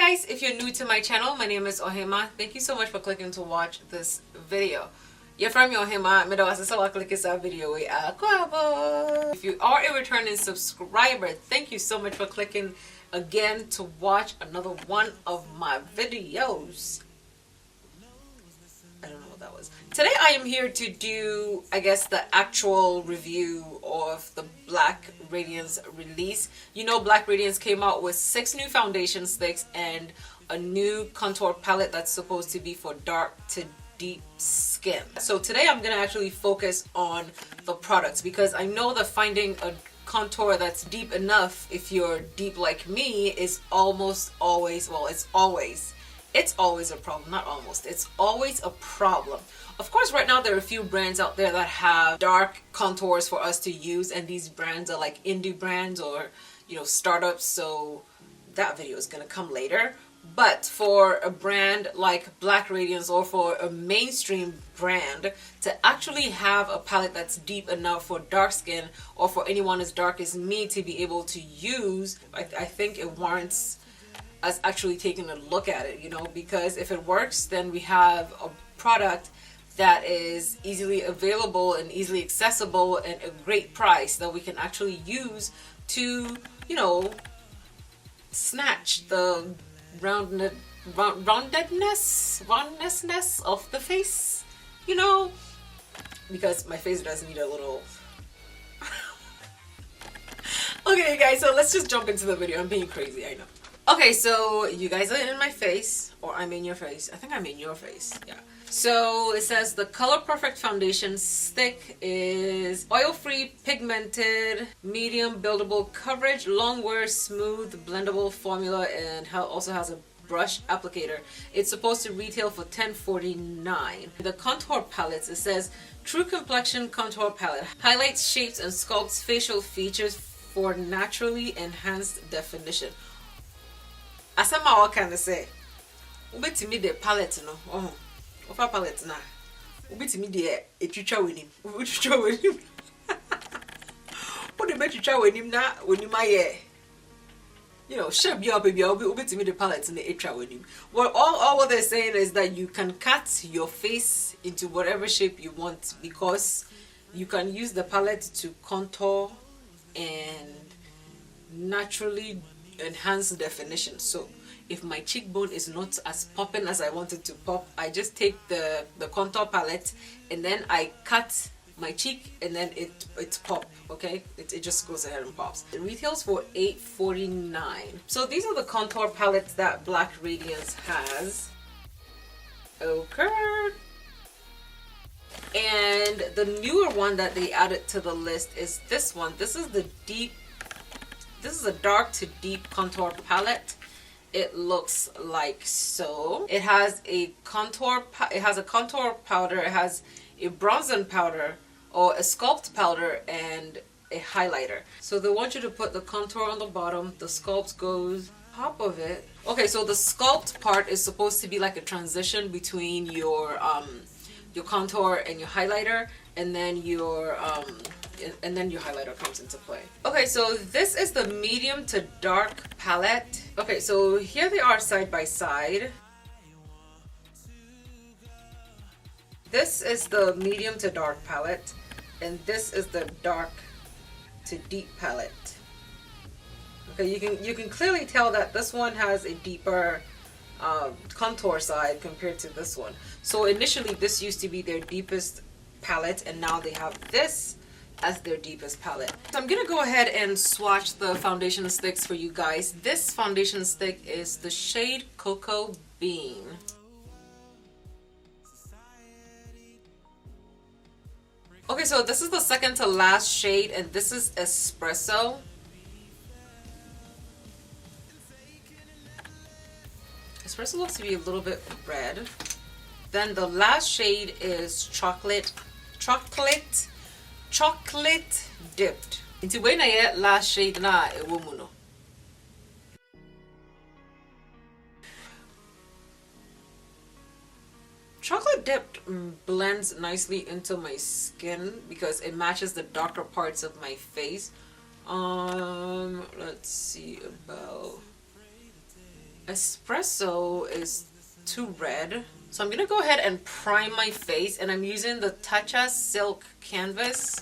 guys, if you're new to my channel, my name is Ohemaa. Thank you so much for clicking to watch this video. You're from Ohemaa, click this video. If you are a returning subscriber, thank you so much for clicking again to watch another one of my videos. I don't know what that was. Today I am here to do, I guess, the actual review of the Black Radiance release. You know, Black Radiance came out with 6 new foundation sticks and a new contour palette that's supposed to be for dark to deep skin. So today I'm going to actually focus on the products, because I know that finding a contour that's deep enough, if you're deep like me, is almost always, well, it's always a problem. Not almost, it's always a problem. Of course, right now there are a few brands out there that have dark contours for us to use, and these brands are like indie brands or, you know, startups, so that video is gonna come later. But for a brand like Black Radiance, or for a mainstream brand to actually have a palette that's deep enough for dark skin, or for anyone as dark as me to be able to use, I think it warrants us actually taking a look at it, you know, because if it works, then we have a product that is easily available and easily accessible and a great price that we can actually use to, you know, snatch the roundedness of the face, you know, because my face does need a little okay guys, so let's just jump into the video. I'm being crazy, I know. Okay, so you guys are in my face, or I'm in your face. I think I'm in your face, yeah. So it says the Color Perfect foundation stick is oil-free, pigmented, medium buildable coverage, long wear, smooth, blendable formula, and also has a brush applicator. It's supposed to retail for $10.49. The contour palettes, it says True Complexion Contour Palette highlights, shapes, and sculpts facial features for naturally enhanced definition. As I'm all kind of say, ubet me the palette no. Oh, ofa palette na. Ubet me the echucha with him. Echucha with him. What the echucha with him na? When you my you know, shape your baby. Ubet me the palette and the echucha with him. Well, all what they're saying is that you can cut your face into whatever shape you want, because you can use the palette to contour and naturally enhance definition. So if my cheekbone is not as popping as I want it to pop, I just take the contour palette and then I cut my cheek, and then it's pop. Okay, it just goes ahead and pops. It retails for $8.49. So these are the contour palettes that Black Radiance has. Okay, and the newer one that they added to the list is this one. This is a dark to deep contour palette. It looks like so. It has a contour powder, it has a bronzing powder, or a sculpt powder, and a highlighter. So they want you to put the contour on the bottom, the sculpt goes top of it. Okay, so the sculpt part is supposed to be like a transition between your contour and your highlighter, and then your highlighter comes into play. Okay, so this is the medium to dark palette. Okay, so here they are side by side. This is the medium to dark palette, and this is the dark to deep palette. Okay, you can clearly tell that this one has a deeper contour side compared to this one. So initially this used to be their deepest palette, and now they have this as their deepest palette. So I'm gonna go ahead and swatch the foundation sticks for you guys. This foundation stick is the shade Cocoa Bean. Okay, so this is the second to last shade, and this is Espresso. Espresso looks to be a little bit red. Then the last shade is chocolate dipped. Into when I get last shade na e womuno. Chocolate dipped blends nicely into my skin because it matches the darker parts of my face. Let's see about Espresso is too red. So I'm gonna go ahead and prime my face, and I'm using the Tatcha Silk Canvas.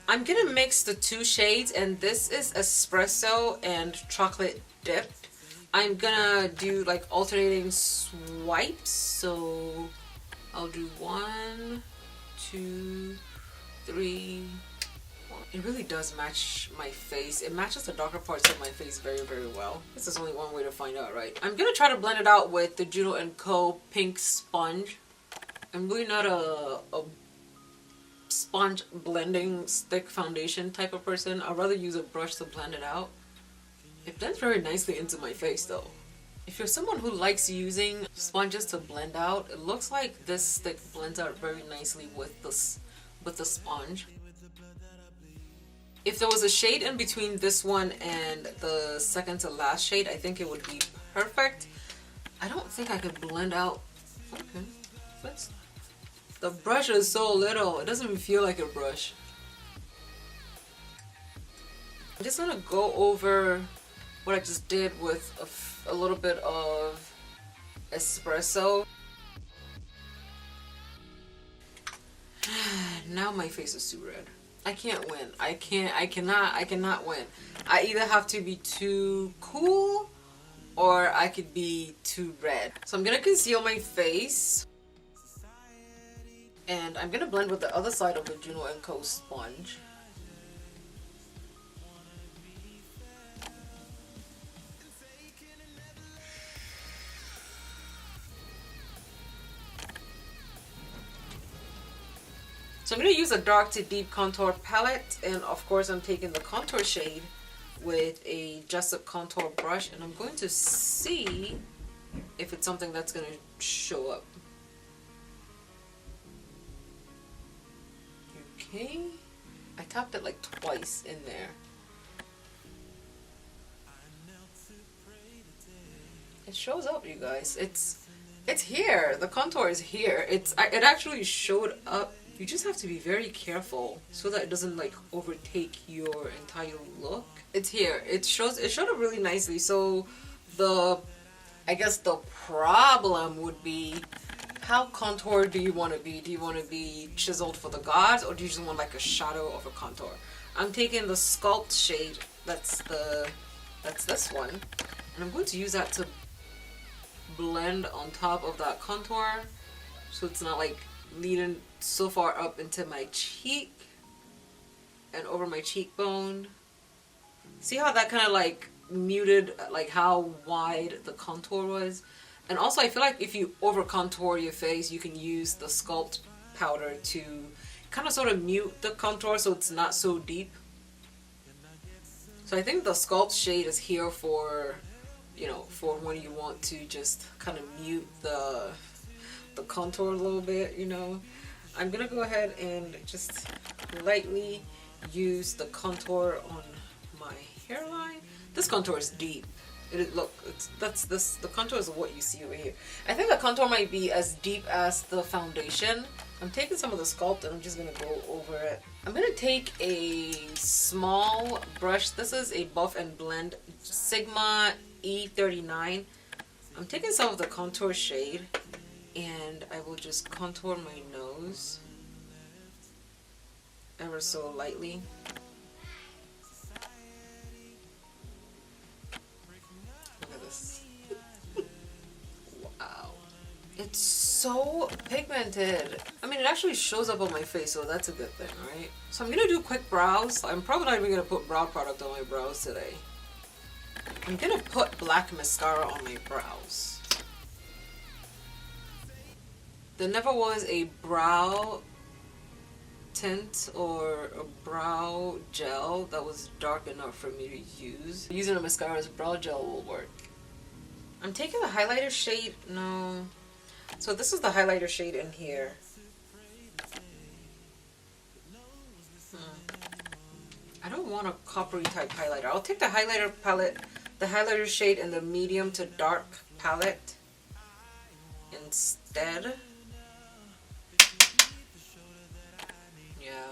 I'm gonna mix the two shades, and this is espresso and chocolate dipped. I'm gonna do like alternating swipes, so I'll do 1, 2, 3. It really does match my face. It matches the darker parts of my face very, very well. This is only one way to find out, right? I'm gonna try to blend it out with the Juno & Co. Pink Sponge. I'm really not a sponge blending stick foundation type of person. I'd rather use a brush to blend it out. It blends very nicely into my face though. If you're someone who likes using sponges to blend out, it looks like this stick blends out very nicely with the sponge. If there was a shade in between this one and the second to last shade, I think it would be perfect. I don't think I could blend out. Okay, the brush is so little, it doesn't even feel like a brush. I'm just gonna go over what I just did with a little bit of espresso. Now my face is too red. I can't win. I cannot win. I either have to be too cool or I could be too red. So I'm gonna conceal my face. And I'm gonna blend with the other side of the Juno & Co. sponge. So I'm going to use a dark to deep contour palette, and of course I'm taking the contour shade with a Jessup contour brush, and I'm going to see if it's something that's going to show up. Okay, I tapped it like twice in there. It shows up, you guys. It's here. The contour is here. It actually showed up. You just have to be very careful so that it doesn't like overtake your entire look. It's here. It showed up really nicely. So I guess the problem would be, how contoured do you want to be? Do you want to be chiseled for the gods, or do you just want like a shadow of a contour? I'm taking the Sculpt shade. That's this one, and I'm going to use that to blend on top of that contour, so it's not like leading so far up into my cheek and over my cheekbone. See how that kind of like muted like how wide the contour was? And also I feel like if you over contour your face, you can use the Sculpt powder to kind of sort of mute the contour so it's not so deep. So I think the Sculpt shade is here for, you know, for when you want to just kind of mute the contour a little bit, you know. I'm gonna go ahead and just lightly use the contour on my hairline. This contour is deep. The contour is what you see over here. I think the contour might be as deep as the foundation. I'm taking some of the Sculpt and I'm just gonna go over it. I'm gonna take a small brush. This is a Buff and Blend Sigma E39. I'm taking some of the contour shade, and I will just contour my nose ever so lightly. Look at this. Wow. It's so pigmented. I mean, it actually shows up on my face, so that's a good thing, right? So I'm gonna do quick brows. I'm probably not even gonna put brow product on my brows today. I'm gonna put black mascara on my brows. There never was a brow tint or a brow gel that was dark enough for me to use. Using a mascara as brow gel will work. I'm taking the highlighter shade. No. So this is the highlighter shade in here. I don't want a coppery type highlighter. I'll take the highlighter palette, the highlighter shade in the medium to dark palette instead. Yeah.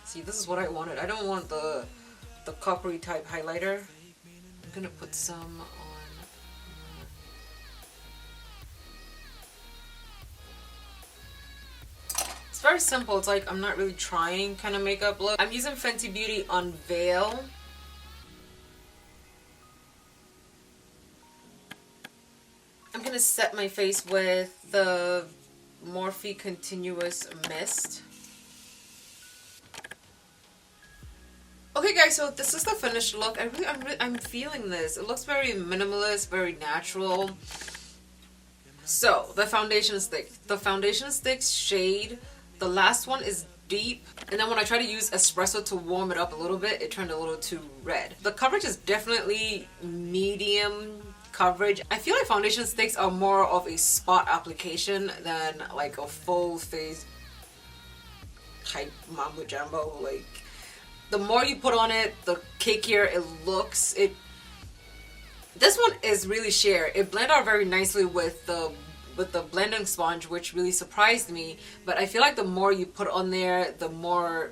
See, this is what I wanted. I don't want the coppery type highlighter. I'm gonna put some on. It's very simple. It's like I'm not really trying kind of makeup look. I'm using Fenty Beauty Unveil. I'm gonna set my face with the Morphe Continuous Mist. Okay guys, so this is the finished look. I'm feeling this. It looks very minimalist, very natural. So the foundation stick. The foundation stick's shade, the last one is deep, and then when I try to use espresso to warm it up a little bit, it turned a little too red. The coverage is definitely medium coverage. I feel like foundation sticks are more of a spot application than like a full face type mambo jumbo. Like, the more you put on it, the cakier it looks. This one is really sheer. It blended out very nicely with the blending sponge, which really surprised me. But I feel like the more you put on there, the more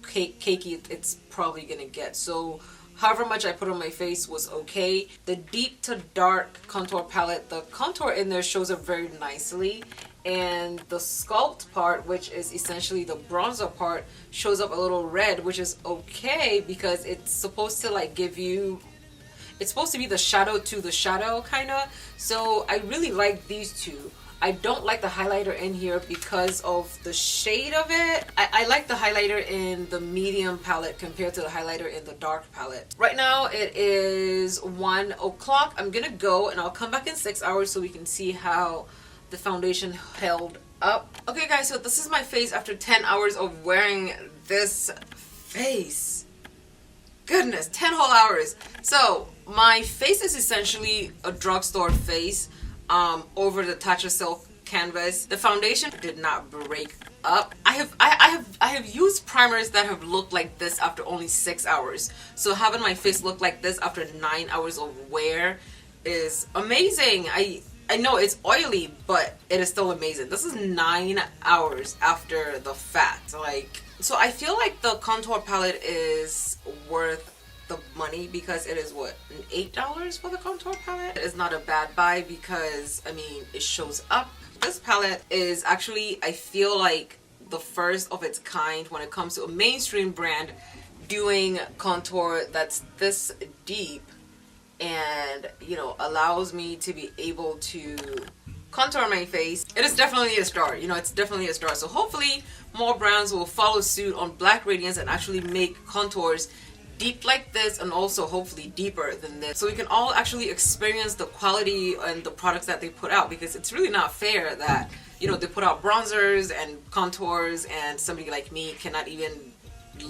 cakey it's probably gonna get. So however much I put on my face was okay. The deep to dark contour palette, the contour in there shows up very nicely. And the sculpt part, which is essentially the bronzer part, shows up a little red, which is okay because it's supposed to like give you, it's supposed to be the shadow to the shadow kind of. So I really like these two. I don't like the highlighter in here because of the shade of it. I like the highlighter in the medium palette compared to the highlighter in the dark palette. Right now it is 1 o'clock. I'm gonna go and I'll come back in 6 hours so we can see how the foundation held up. Okay guys, so this is my face after 10 hours of wearing this face. Goodness, 10 whole hours. So my face is essentially a drugstore face over the Tatcha Silk canvas. The foundation did not break up. I have used primers that have looked like this after only 6 hours. So having my face look like this after 9 hours of wear is amazing. I know it's oily, but it is still amazing. This is 9 hours after the fact. Like, so I feel like the contour palette is worth the money because it is what, $8 for the contour palette. It is not a bad buy because I mean it shows up. This palette is actually, I feel like, the first of its kind when it comes to a mainstream brand doing contour that's this deep and, you know, allows me to be able to contour my face. It is definitely a star. You know, it's definitely a star. So hopefully more brands will follow suit on Black Radiance and actually make contours deep like this, and also hopefully deeper than this, so we can all actually experience the quality and the products that they put out, because it's really not fair that, you know, they put out bronzers and contours and somebody like me cannot even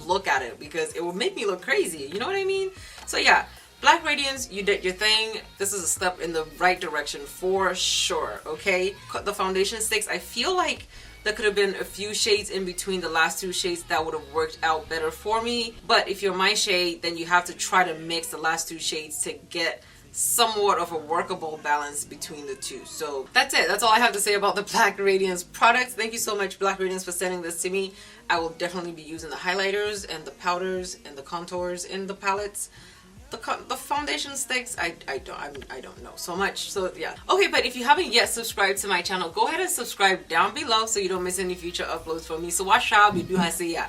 look at it because it will make me look crazy, you know what I mean? So yeah, Black Radiance, you did your thing. This is a step in the right direction for sure, okay? The foundation sticks, I feel like there could have been a few shades in between the last two shades that would have worked out better for me. But if you're my shade, then you have to try to mix the last two shades to get somewhat of a workable balance between the two. So that's it. That's all I have to say about the Black Radiance products. Thank you so much, Black Radiance, for sending this to me. I will definitely be using the highlighters and the powders and the contours in the palettes. The foundation sticks, I don't know so much. So yeah. Okay, but if you haven't yet subscribed to my channel, go ahead and subscribe down below so you don't miss any future uploads from me. So what shall we do? I say yeah.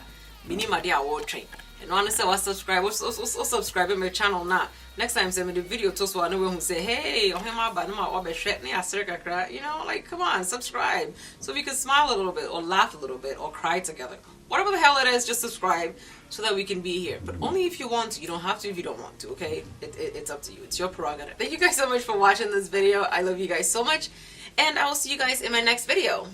Minima dia war train. And honestly, I subscribe. Subscribe to my channel now. Next time send me the video to so I know who say, hey, Ohemaa Bonsu, you know, like come on, subscribe. So we can smile a little bit or laugh a little bit or cry together. Whatever the hell it is, just subscribe so that we can be here. But only if you want to. You don't have to if you don't want to, okay? It's up to you. It's your prerogative. Thank you guys so much for watching this video. I love you guys so much. And I will see you guys in my next video.